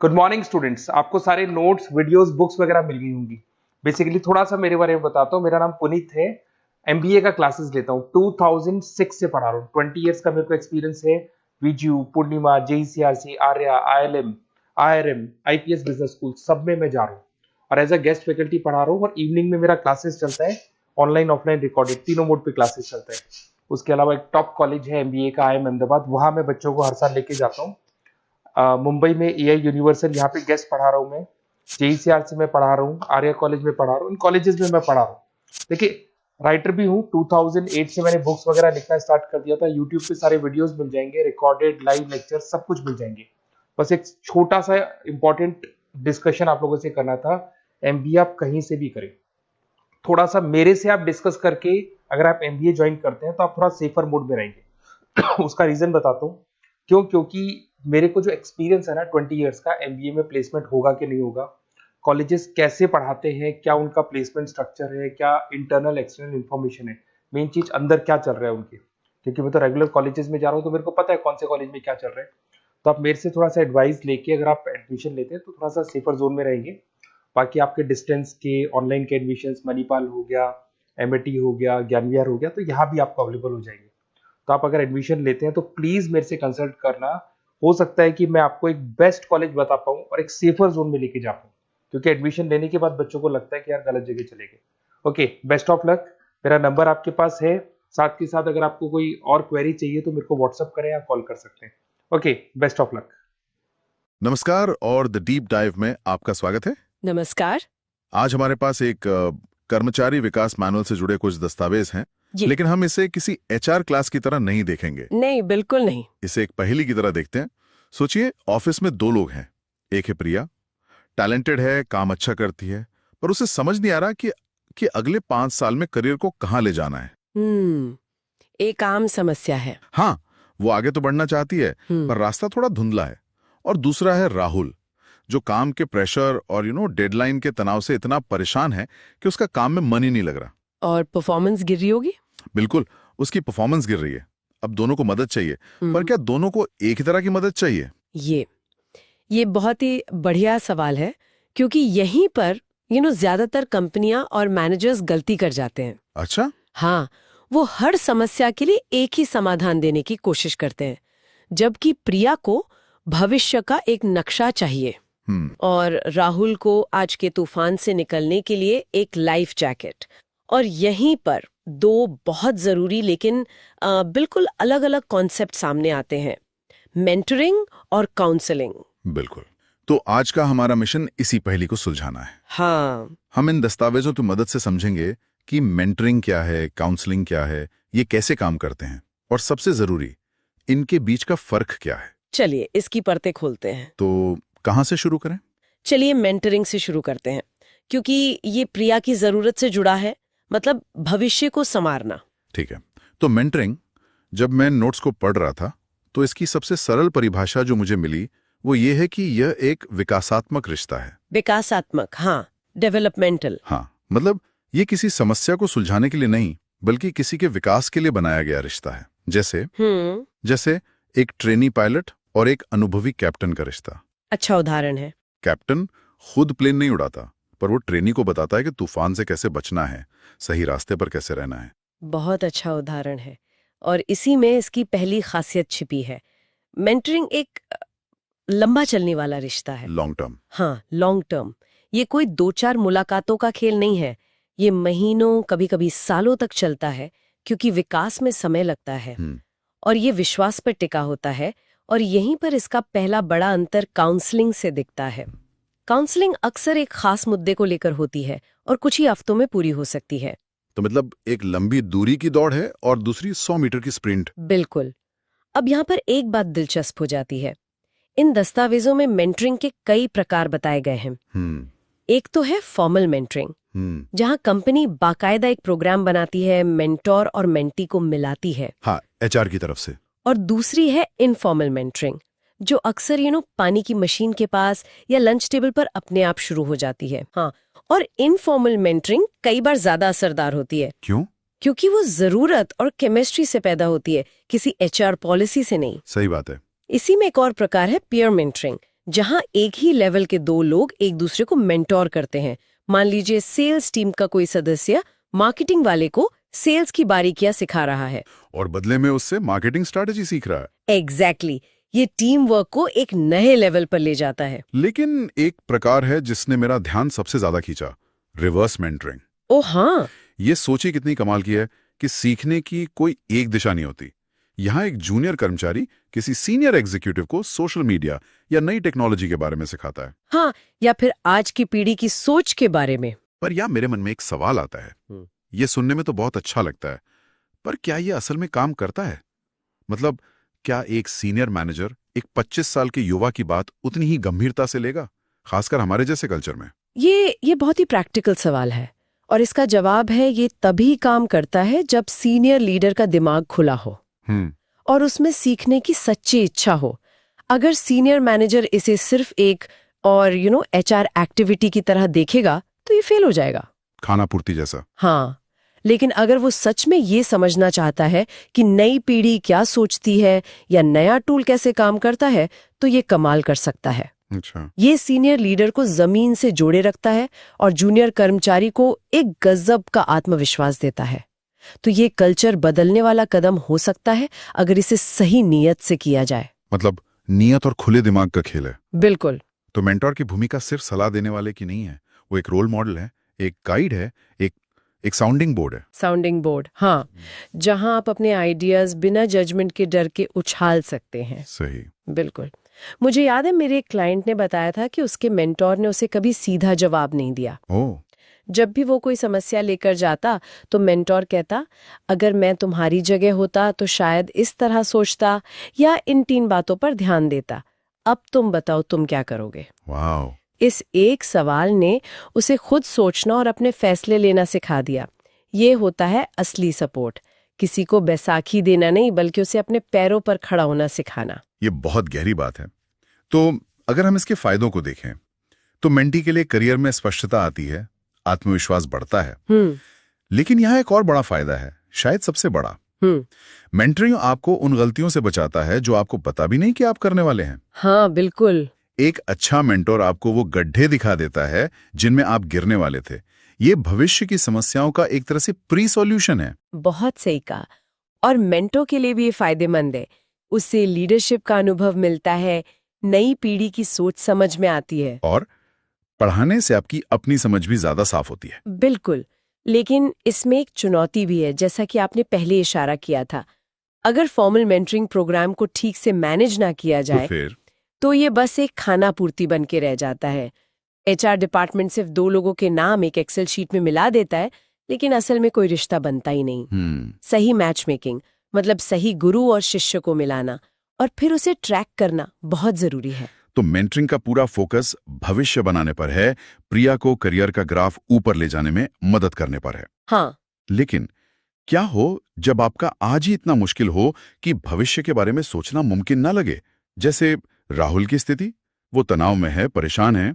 Good morning students. आपको सारे notes, videos, books वगैरह मिल गई होंगी। बेसिकली थोड़ा सा मेरे बारे में बताता हूँ। मेरा नाम पुनीत है। एमबीए का क्लासेस लेता हूँ। 2006 से पढ़ा रहा हूँ। 20 इयर्स का मेरे को एक्सपीरियंस है। वीजू, Poornima, JECRC, Arya, ILM, IRM, IPS business school सब में मैं जा रहा हूँ और एज अ गेस्ट फैकल्टी पढ़ा रहा हूँ। और इवनिंग में मेरा क्लासेस चलता है, ऑनलाइन ऑफलाइन रिकॉर्डेड, तीनों मोड पे क्लासेस चलता है। उसके अलावा एक टॉप कॉलेज है एमबीए का, आईएम अहमदाबाद, वहां मैं बच्चों को हर साल लेके जाता हूँ। मुंबई में एआई यूनिवर्सल, यहाँ पे गेस्ट पढ़ा रहा हूँ मैं। जेईसीआरसी में पढ़ा रहा हूँ, आर्या कॉलेज में पढ़ा रहा हूँ। इन कॉलेजेस में मैं पढ़ा रहा हूँ। देखिए, राइटर भी हूँ। 2008 से मैंने बुक्स वगैरह लिखना स्टार्ट कर दिया था। यूट्यूब पे सारे वीडियोस मिल जाएंगे, रिकॉर्डेड लाइव लेक्चर सब कुछ मिल जाएंगे। बस एक छोटा सा इंपॉर्टेंट डिस्कशन आप लोगों से करना था। एमबीए आप कहीं से भी करें, थोड़ा सा मेरे से आप डिस्कस करके अगर आप एमबीए ज्वाइन करते हैं तो आप थोड़ा सेफर मोड में रहेंगे। उसका रीजन बताता हूँ क्यों। क्योंकि मेरे को जो एक्सपीरियंस है ना 20 इयर्स का, एमबीए में प्लेसमेंट होगा कि नहीं होगा, कॉलेजेस कैसे पढ़ाते हैं, क्या उनका प्लेसमेंट स्ट्रक्चर है, क्या इंटरनल एक्सटर्नल इन्फॉर्मेशन है, मेन चीज अंदर क्या चल रहा है उनके। क्योंकि मैं तो रेगुलर कॉलेजेस में जा रहा हूँ तो मेरे को पता है कौन से कॉलेज में क्या चल रहा है। तो आप मेरे से थोड़ा सा एडवाइस लेके अगर आप एडमिशन लेते हैं तो थोड़ा सा सेफर जोन में रहेंगे। बाकी आपके डिस्टेंस के ऑनलाइन के एडमिशन, मणिपाल हो गया, एमएटी हो गया, ज्ञान विहार हो गया, तो यहाँ भी आपको अवेलेबल हो जाएंगे। तो आप अगर एडमिशन लेते हैं तो प्लीज मेरे से कंसल्ट करना। हो सकता है कि मैं आपको एक बेस्ट कॉलेज बता पाऊं और एक सेफर जोन में लेके जा पाऊं। क्योंकि एडमिशन लेने के बाद बच्चों को लगता है कि यार गलत जगह चले गए। Okay, best of luck. मेरा नंबर आपके पास है। साथ के साथ अगर आपको कोई और क्वेरी चाहिए तो मेरे को व्हाट्सअप करें या कॉल कर सकते हैं। Okay, best of luck. नमस्कार और द डीप डाइव में आपका स्वागत है। नमस्कार आज हमारे पास एक कर्मचारी विकास मैनुअल से जुड़े कुछ दस्तावेज हैं, जी। लेकिन हम इसे किसी एचआर क्लास की तरह नहीं देखेंगे। नहीं, बिल्कुल नहीं। इसे एक पहेली की तरह देखते हैं। सोचिए, ऑफिस में दो लोग हैं। एक है प्रिया, टैलेंटेड है, काम अच्छा करती है, पर उसे समझ नहीं आ रहा कि अगले 5 साल में करियर को कहाँ ले जाना है। एक आम समस्या है। हाँ, वो आगे तो बढ़ना चाहती है, पर रास्ता थोड़ा धुंधला है। और दूसरा है राहुल, जो काम के प्रेशर और डेडलाइन के तनाव से इतना परेशान है कि उसका काम में मन ही नहीं लग रहा। और परफॉर्मेंस गिर रही होगी। बिल्कुल, उसकी परफॉर्मेंस गिर रही है। अब दोनों को मदद चाहिए, पर क्या दोनों को एक ही तरह की मदद चाहिए? ये बहुत ही बढ़िया सवाल है, क्योंकि यहीं पर ज्यादातर कंपनियां और मैनेजर्स गलती कर जाते हैं। अच्छा। हाँ, वो हर समस्या के लिए एक ही समाधान देने की कोशिश करते हैं, जबकि प्रिया को भविष्य का एक नक्शा चाहिए और राहुल को आज के तूफान से निकलने के लिए एक लाइफ जैकेट। और यहीं पर दो बहुत जरूरी लेकिन बिल्कुल अलग अलग कॉन्सेप्ट सामने आते हैं, मेंटरिंग और काउंसलिंग। बिल्कुल। तो आज का हमारा मिशन इसी पहेली को सुलझाना है। हाँ, हम इन दस्तावेजों की मदद से समझेंगे कि मेंटरिंग क्या है, काउंसलिंग क्या है, ये कैसे काम करते हैं, और सबसे जरूरी, इनके बीच का फर्क क्या है। चलिए इसकी परतें खोलते हैं। तो कहाँ से शुरू करें? चलिए मेंटरिंग से शुरू करते हैं, क्योंकि ये प्रिया की जरूरत से जुड़ा है, मतलब भविष्य को संवारना। ठीक है। तो मेंटरिंग, जब मैं नोट्स को पढ़ रहा था तो इसकी सबसे सरल परिभाषा जो मुझे मिली वो ये है कि यह एक विकासात्मक रिश्ता है। विकासात्मक, हाँ, डेवलपमेंटल। हाँ, मतलब ये किसी समस्या को सुलझाने के लिए नहीं, बल्कि किसी के विकास के लिए बनाया गया रिश्ता है। जैसे एक ट्रेनी पायलट और एक अनुभवी कैप्टन का रिश्ता। अच्छा उदाहरण है। कैप्टन खुद प्लेन नहीं उड़ाता, पर वो ट्रेनी को बताता है कि तूफान से कैसे बचना है, सही रास्ते पर कैसे रहना है। बहुत अच्छा उदाहरण है, और इसी में इसकी पहली खासियत छिपी है। मेंटरिंग एक लंबा चलने वाला रिश्ता है। Long term. हाँ, लॉन्ग टर्म। ये कोई 2-4 मुलाकातों का खेल नहीं है। ये महीनों, कभी कभी सालों तक चलता है, क्योंकि विकास में समय लगता है और ये विश्वास पर टिका होता है। और यहीं पर इसका पहला बड़ा अंतर काउंसलिंग से दिखता है। काउंसलिंग अक्सर एक खास मुद्दे को लेकर होती है और कुछ ही हफ्तों में पूरी हो सकती है। तो मतलब एक लंबी दूरी की दौड़ है और दूसरी 100 मीटर की स्प्रिंट। बिल्कुल। अब यहाँ पर एक बात दिलचस्प हो जाती है। इन दस्तावेजों में मेंटरिंग के कई प्रकार बताए गए हैं। एक तो है फॉर्मल मेंटरिंग, जहाँ कंपनी बाकायदा एक प्रोग्राम बनाती है, मेंटोर और मेंटी को मिलाती है। हाँ, एचआर की तरफ से। और दूसरी है इनफॉर्मल मेंटरिंग, जो अक्सर पानी की मशीन के पास या लंच टेबल पर अपने आप शुरू हो जाती है। हाँ, और इनफॉर्मल मेंटरिंग कई बार ज्यादा असरदार होती है। क्यों? क्योंकि वो जरूरत और केमिस्ट्री से पैदा होती है, किसी एचआर पॉलिसी से नहीं। सही बात है। इसी में एक और प्रकार है पीयर मेंटरिंग, जहां एक ही लेवल के दो लोग एक दूसरे को मेंटोर करते हैं। मान लीजिए सेल्स टीम का कोई सदस्य मार्केटिंग वाले को सेल्स की बारीकियां सिखा रहा है। और बदले में उससे मार्केटिंग स्ट्रैटेजी सीख रहा है। एग्जैक्टली ये टीम वर्क को एक नए लेवल पर ले जाता है। लेकिन एक प्रकार है जिसने मेरा ध्यान सबसे ज्यादा खींचा, रिवर्स मेंटरिंग। ओ हाँ, ये सोचिए कितनी कमाल की है कि सीखने की कोई एक दिशा नहीं होती। यहाँ एक जूनियर कर्मचारी किसी सीनियर एग्जीक्यूटिव को सोशल मीडिया या नई टेक्नोलॉजी के बारे में सिखाता है। हाँ, या फिर आज की पीढ़ी की सोच के बारे में। पर यहाँ मेरे मन में एक सवाल आता है। ये सुनने में तो बहुत अच्छा लगता है, पर क्या ये असल में काम करता है? मतलब क्या एक सीनियर मैनेजर एक 25 साल के युवा की बात उतनी ही गंभीरता से लेगा, खासकर हमारे जैसे कल्चर में? ये बहुत ही प्रैक्टिकल सवाल है और इसका जवाब है ये तभी काम करता है जब सीनियर लीडर का दिमाग खुला हो और उसमें सीखने की सच्ची इच्छा हो। अगर सीनियर मैनेजर इसे सिर्फ एक और एचआर एक्टिविटी की तरह देखेगा तो ये फेल हो जाएगा, खाना पूर्ति जैसा। हाँ, लेकिन अगर वो सच में ये समझना चाहता है कि नई पीढ़ी क्या सोचती है या नया टूल कैसे काम करता है, तो ये कमाल कर सकता है। अच्छा। ये सीनियर लीडर को जमीन से जोड़े रखता है और जूनियर कर्मचारी को एक गजब का आत्मविश्वास देता है। तो ये कल्चर बदलने वाला कदम हो सकता है अगर इसे सही नीयत से किया जाए। मतलब नियत और खुले दिमाग का खेल है। बिल्कुल। तो मेंटोर की भूमिका सिर्फ सलाह देने वाले की नहीं है, वो एक रोल मॉडल है, एक गाइड है, एक साउंडिंग बोर्ड है। साउंडिंग बोर्ड, हाँ, जहां आप अपने आइडियाज बिना जजमेंट के डर के उछाल सकते हैं। सही। बिल्कुल। मुझे याद है मेरे एक क्लाइंट ने बताया था कि उसके मेंटोर ने उसे कभी सीधा जवाब नहीं दिया। ओह। जब भी वो कोई समस्या लेकर जाता तो मेंटोर कहता, अगर मैं तुम्हारी जगह होता तो शायद इस तरह सोचता या इन 3 बातों पर ध्यान देता। अब तुम बताओ तुम क्या करोगे। वाह। इस एक सवाल ने उसे खुद सोचना और अपने फैसले लेना सिखा दिया। ये होता है असली सपोर्ट, किसी को बैसाखी देना नहीं बल्कि उसे अपने पैरों पर खड़ा होना सिखाना। ये बहुत गहरी बात है। तो अगर हम इसके फायदों को देखें तो मेंटी के लिए करियर में स्पष्टता आती है, आत्मविश्वास बढ़ता है। लेकिन यहाँ एक और बड़ा फायदा है, शायद सबसे बड़ा। मेंटरिंग आपको उन गलतियों से बचाता है जो आपको पता भी नहीं कि आप करने वाले हैं। हाँ, बिल्कुल। एक अच्छा मेंटोर आपको वो गड्ढे दिखा देता है जिनमें आप गिरने वाले थे। ये भविष्य की समस्याओं का एक तरह से प्री सॉल्यूशन है। बहुत सही कहा। और मेंटोर के लिए भी ये फायदेमंद है। उससे लीडरशिप का अनुभव मिलता है, नई पीढ़ी की सोच समझ में आती है और पढ़ाने से आपकी अपनी समझ भी ज्यादा साफ होती है। बिल्कुल। लेकिन इसमें एक चुनौती भी है, जैसा कि आपने पहले इशारा किया था। अगर फॉर्मल मेंटरिंग प्रोग्राम को ठीक से मैनेज ना किया जाए तो ये बस एक खाना पूर्ति बन के रह जाता है। एचआर डिपार्टमेंट सिर्फ 2 लोगों के नाम एक एक्सेल शीट में मिला देता है, लेकिन असल में कोई रिश्ता बनता ही नहीं। सही मैच मेकिंग, मतलब सही गुरु और शिष्य को मिलाना और फिर उसे ट्रैक करना बहुत जरूरी है। तो मेंटरिंग का पूरा फोकस भविष्य बनाने पर है, प्रिया को करियर का ग्राफ ऊपर ले जाने में मदद करने पर है। हाँ। लेकिन क्या हो जब आपका आज ही इतना मुश्किल हो कि भविष्य के बारे में सोचना मुमकिन ना लगे? जैसे राहुल की स्थिति, वो तनाव में है, परेशान है।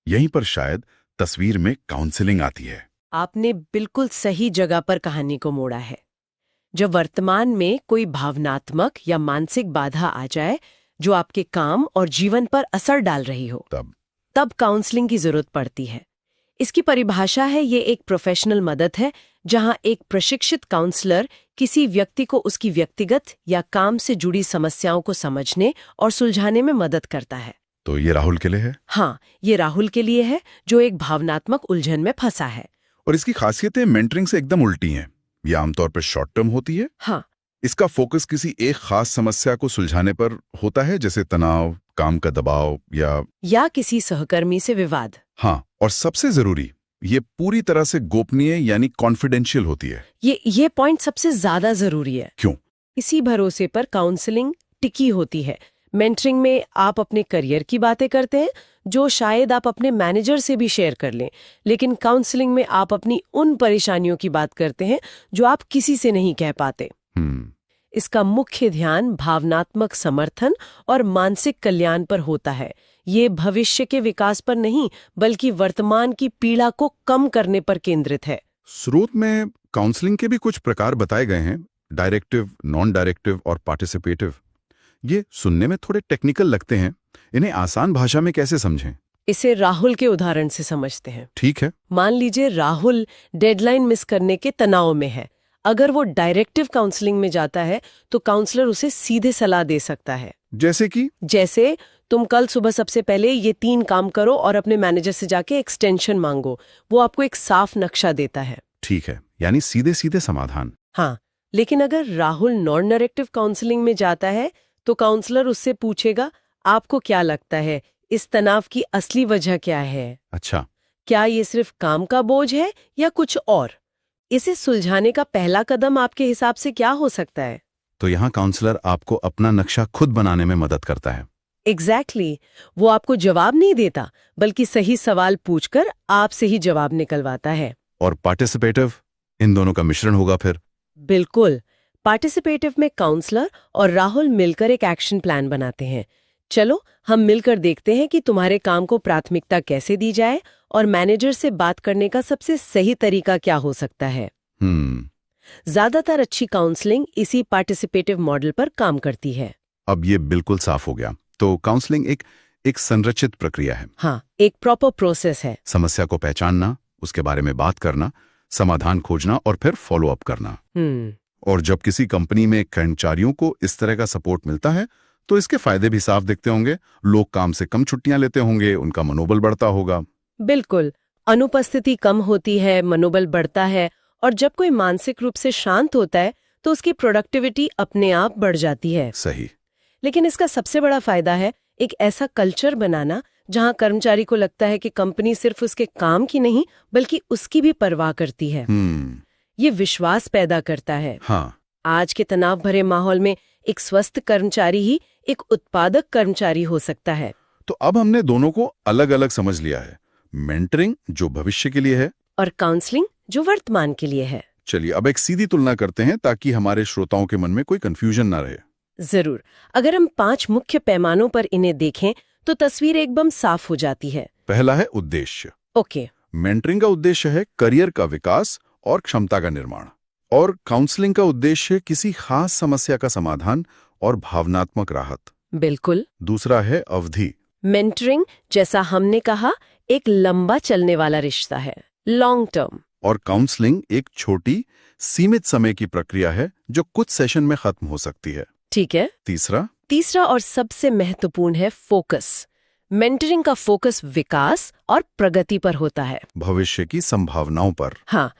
यहीं पर शायद तस्वीर में काउंसलिंग आती है। आपने बिल्कुल सही जगह पर कहानी को मोड़ा है। जब वर्तमान में कोई भावनात्मक या मानसिक बाधा आ जाए जो आपके काम और जीवन पर असर डाल रही हो, तब काउंसलिंग की जरूरत पड़ती है। इसकी परिभाषा है, ये एक प्रोफेशनल मदद है जहां एक प्रशिक्षित काउंसलर किसी व्यक्ति को उसकी व्यक्तिगत या काम से जुड़ी समस्याओं को समझने और सुलझाने में मदद करता है। तो ये राहुल के लिए है? हाँ, ये राहुल के लिए है जो एक भावनात्मक उलझन में फंसा है। और इसकी खासियतें मेंटरिंग से एकदम उल्टी हैं। ये आमतौर पर शॉर्ट टर्म होती है। हाँ। इसका फोकस किसी एक खास समस्या को सुलझाने पर होता है, जैसे तनाव, काम का दबाव या किसी सहकर्मी से विवाद। हाँ, और सबसे जरूरी, ये पूरी तरह से गोपनीय यानी कॉन्फिडेंशियल होती है। ये पॉइंट सबसे ज्यादा जरूरी है। क्यों? इसी भरोसे पर काउंसलिंग टिकी होती है। मेंटरिंग में आप अपने करियर की बातें करते हैं जो शायद आप अपने मैनेजर से भी शेयर कर लें, लेकिन काउंसलिंग में आप अपनी उन परेशानियों की बात करते हैं जो आप किसी से नहीं कह पाते। इसका मुख्य ध्यान भावनात्मक समर्थन और मानसिक कल्याण पर होता है। ये भविष्य के विकास पर नहीं बल्कि वर्तमान की पीड़ा को कम करने पर केंद्रित है। स्रोत में काउंसलिंग के भी कुछ प्रकार बताए गए हैं, डायरेक्टिव, नॉन डायरेक्टिव और पार्टिसिपेटिव। ये सुनने में थोड़े टेक्निकल लगते हैं, इन्हें आसान भाषा में कैसे समझें? इसे राहुल के उदाहरण से समझते हैं। ठीक है। मान लीजिए राहुल डेडलाइन मिस करने के तनाव में है। अगर वो डायरेक्टिव काउंसलिंग में जाता है तो काउंसलर उसे सीधे सलाह दे सकता है। जैसे तुम कल सुबह सबसे पहले ये 3 काम करो और अपने मैनेजर से जाके एक्सटेंशन मांगो। वो आपको एक साफ नक्शा देता है। ठीक है, यानी सीधे सीधे समाधान। हाँ, लेकिन अगर राहुल नॉन डायरेक्टिव काउंसलिंग में जाता है तो काउंसलर उससे पूछेगा, आपको क्या लगता है इस तनाव की असली वजह क्या है? अच्छा, क्या ये सिर्फ काम का बोझ है या कुछ और? इसे सुलझाने का पहला कदम आपके हिसाब से क्या हो सकता है? तो यहाँ काउंसलर आपको अपना नक्शा खुद बनाने में मदद करता है। एग्जैक्टली वो आपको जवाब नहीं देता, बल्कि सही सवाल पूछकर आपसे ही जवाब निकलवाता है। और पार्टिसिपेटिव, इन दोनों का मिश्रण होगा फिर? बिल्कुल। पार्टिसिपेटिव में काउंसलर और राहुल मिलकर एक एक्शन प्लान बनाते हैं। चलो हम मिलकर देखते हैं कि तुम्हारे काम को प्राथमिकता कैसे दी जाए और मैनेजर से बात करने का सबसे सही तरीका क्या हो सकता है। ज्यादातर अच्छी काउंसलिंग इसी पार्टिसिपेटिव मॉडल पर काम करती है। अब ये बिल्कुल साफ हो गया। तो काउंसलिंग एक संरचित प्रक्रिया है। हाँ, एक प्रॉपर प्रोसेस है। समस्या को पहचानना, उसके बारे में बात करना, समाधान खोजना और फिर फॉलो अप करना। और जब किसी कंपनी में कर्मचारियों को इस तरह का सपोर्ट मिलता है तो इसके फायदे भी साफ दिखते होंगे। लोग काम से कम छुट्टियां लेते होंगे, उनका मनोबल बढ़ता होगा। बिल्कुल, अनुपस्थिति कम होती है, मनोबल बढ़ता है, और जब कोई मानसिक रूप से शांत होता है तो उसकी प्रोडक्टिविटी अपने आप बढ़ जाती है। सही। लेकिन इसका सबसे बड़ा फायदा है एक ऐसा कल्चर बनाना जहां कर्मचारी को लगता है कि कंपनी सिर्फ उसके काम की नहीं बल्कि उसकी भी परवाह करती है। ये विश्वास पैदा करता है। हाँ। आज के तनाव भरे माहौल में एक स्वस्थ कर्मचारी ही एक उत्पादक कर्मचारी हो सकता है। तो अब हमने दोनों को अलग अलग समझ लिया है। मेंटरिंग जो भविष्य के लिए है और काउंसलिंग जो वर्तमान के लिए है। चलिए अब एक सीधी तुलना करते हैं ताकि हमारे श्रोताओं के मन में कोई कंफ्यूजन ना रहे। जरूर। अगर हम 5 मुख्य पैमानों पर इन्हें देखें तो तस्वीर एकदम साफ हो जाती है। पहला है उद्देश्य। ओके। मेंटरिंग का उद्देश्य है करियर का विकास और क्षमता का निर्माण, और काउंसलिंग का उद्देश्य किसी खास समस्या का समाधान और भावनात्मक राहत। बिल्कुल। दूसरा है अवधि। मेंटरिंग, जैसा हमने कहा, एक लंबा चलने वाला रिश्ता है, लॉन्ग टर्म। और काउंसलिंग एक छोटी सीमित समय की प्रक्रिया है जो कुछ सेशन में खत्म हो सकती है। ठीक है। तीसरा और सबसे महत्वपूर्ण है फोकस। मेंटरिंग का फोकस विकास और प्रगति पर होता है, भविष्य की संभावनाओं पर। हाँ,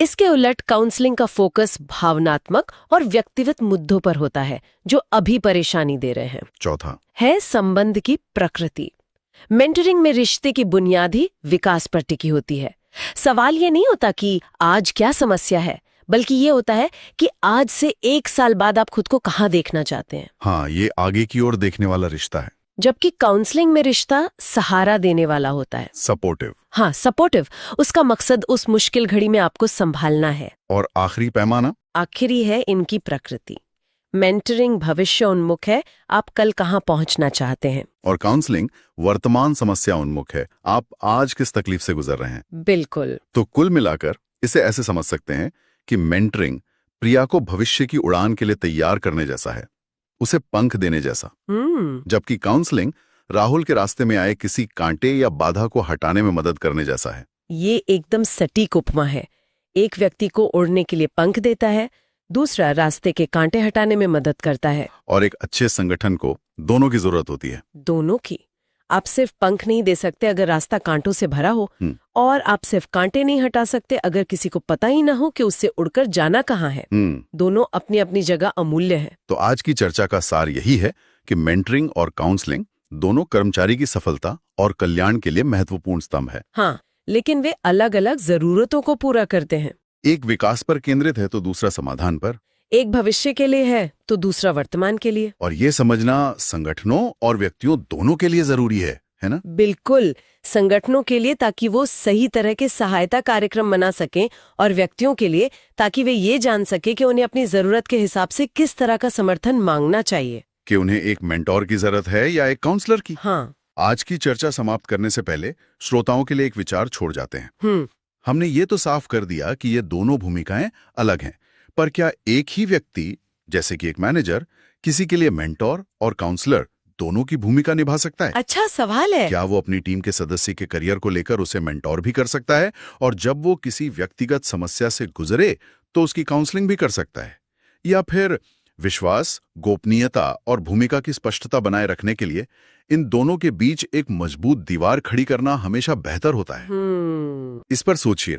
इसके उलट काउंसलिंग का फोकस भावनात्मक और व्यक्तिगत मुद्दों पर होता है जो अभी परेशानी दे रहे हैं। चौथा है संबंध की प्रकृति। मेंटरिंग में रिश्ते की बुनियादी विकास पर टिकी होती है। सवाल ये नहीं होता कि आज क्या समस्या है, बल्कि ये होता है कि आज से 1 साल बाद आप खुद को कहाँ देखना चाहते हैं। हाँ, ये आगे की ओर देखने वाला रिश्ता है। जबकि काउंसलिंग में रिश्ता सहारा देने वाला होता है, सपोर्टिव। हाँ, सपोर्टिव। उसका मकसद उस मुश्किल घड़ी में आपको संभालना है। और आखिरी पैमाना, आखिरी है इनकी प्रकृति। मेंटरिंग भविष्य उन्मुख है, आप कल कहाँ पहुंचना चाहते हैं, और काउंसलिंग वर्तमान समस्या उन्मुख है, आप आज किस तकलीफ से गुजर रहे हैं। बिल्कुल। तो कुल मिलाकर इसे ऐसे समझ सकते हैं कि मेंटरिंग प्रिया को भविष्य की उड़ान के लिए तैयार करने जैसा है, उसे पंख देने जैसा। जबकि काउंसलिंग राहुल के रास्ते में आए किसी कांटे या बाधा को हटाने में मदद करने जैसा है। ये एकदम सटीक उपमा है। एक व्यक्ति को उड़ने के लिए पंख देता है, दूसरा रास्ते के कांटे हटाने में मदद करता है। और एक अच्छे संगठन को दोनों की जरूरत होती है। दोनों की। आप सिर्फ पंख नहीं दे सकते अगर रास्ता कांटों से भरा हो, और आप सिर्फ कांटे नहीं हटा सकते अगर किसी को पता ही ना हो कि उससे उड़कर जाना कहाँ है। दोनों अपनी अपनी जगह अमूल्य है। तो आज की चर्चा का सार यही है कि मेंटरिंग और काउंसलिंग दोनों कर्मचारी की सफलता और कल्याण के लिए महत्वपूर्ण स्तंभ है। हाँ, लेकिन वे अलग अलग जरूरतों को पूरा करते हैं। एक विकास पर केंद्रित है तो दूसरा समाधान पर। एक भविष्य के लिए है तो दूसरा वर्तमान के लिए। और ये समझना संगठनों और व्यक्तियों दोनों के लिए जरूरी है ना? बिल्कुल, संगठनों के लिए ताकि वो सही तरह के सहायता कार्यक्रम बना सकें, और व्यक्तियों के लिए ताकि वे ये जान सके कि उन्हें अपनी जरूरत के हिसाब से किस तरह का समर्थन मांगना चाहिए, कि उन्हें एक मेंटोर की जरूरत है या एक काउंसलर की। हाँ। आज की चर्चा समाप्त करने से पहले श्रोताओं के लिए एक विचार छोड़ जाते हैं। हमने ये तो साफ कर दिया कि ये दोनों भूमिकाएं अलग हैं, पर क्या एक ही व्यक्ति, जैसे कि एक मैनेजर, किसी के लिए मेंटोर और काउंसलर दोनों की भूमिका निभा सकता है? अच्छा सवाल है। क्या वो अपनी टीम के सदस्य के करियर को लेकर उसे मेंटोर भी कर सकता है, और जब वो किसी व्यक्तिगत समस्या से गुजरे तो उसकी काउंसलिंग भी कर सकता है? या फिर विश्वास, गोपनीयता और भूमिका की स्पष्टता बनाए रखने के लिए इन दोनों के बीच एक मजबूत दीवार खड़ी करना हमेशा बेहतर होता है? इस पर सोचिए।